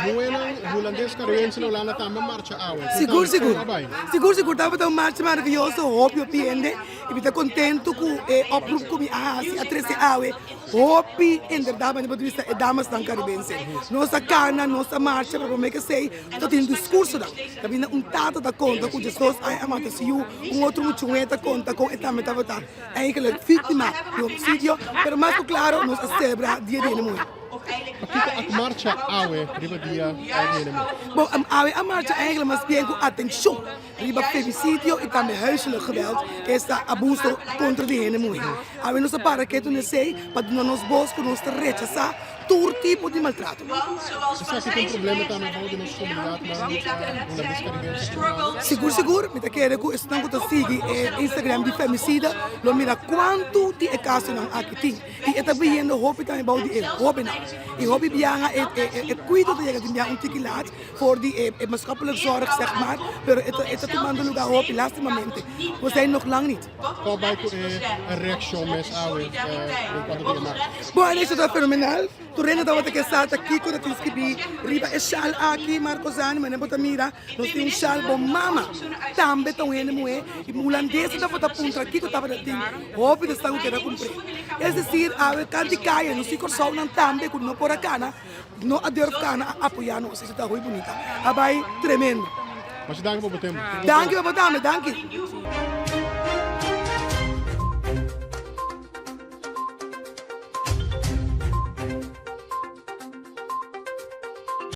Buenang holandês caruense no lá na tamba marcha awe. Seguro, seguro. Seguro, seguro. Estava tão marcha maravilhoso, hope o piende. E estou contente com o oproep com a assim a 13 awe. Hope inderdaad, mas do ponto de vista damas dan caribense. Nossa cana, nossa marcha, para como é que sei, estou tendo discurso da. Também tato da conta com Jesus, ai amata se you, outro muito conta com etame estava tá. Eigenlijk vítima do homicídio, pero mais claro, nos celebra dia de muito. Aqui a marcha awe riba dia helemaal. Bom, a marcha eigenlijk mas bien com atenção. Riba femicídio e também huiselijk geweld, esta abuso contra de hele mulher. A nós para que tu não sei, para nós nos bosques nós rechazar todo tipo de maltrato. Você acha que tem problema também com a nossa comunidade holandês caruense? Seguro, seguro. Me quero que estão com seguir Instagram de femicida, lo mira quanto de caso não aqui tem. E está vendo hope também about de hope não. E hope bianga cuido de chegar tikilaat voor die maatschappelijke zorg zeg maar, pero está tomando lugar hope lastimamente. We zijn nog lang niet. Qual vai a reação mes awe enquanto de marcha? Bom, isso está fenomenal. Tu rende da outra que está aqui quando tu escrevi riba é chal aqui Marcosani, mas não pode mirar, nós temos chal bom mama. Também tão ele moe e mulandesa da outra ponta aqui que estava tem. Hope de estar o que era cumprir. É dizer, a canti caia, não se corso não também quando não por a cana, não a dor cana apoiar nós, isso está muito bonita. Abai tremendo. Mas dank voor het tempo. Dank je, dank je.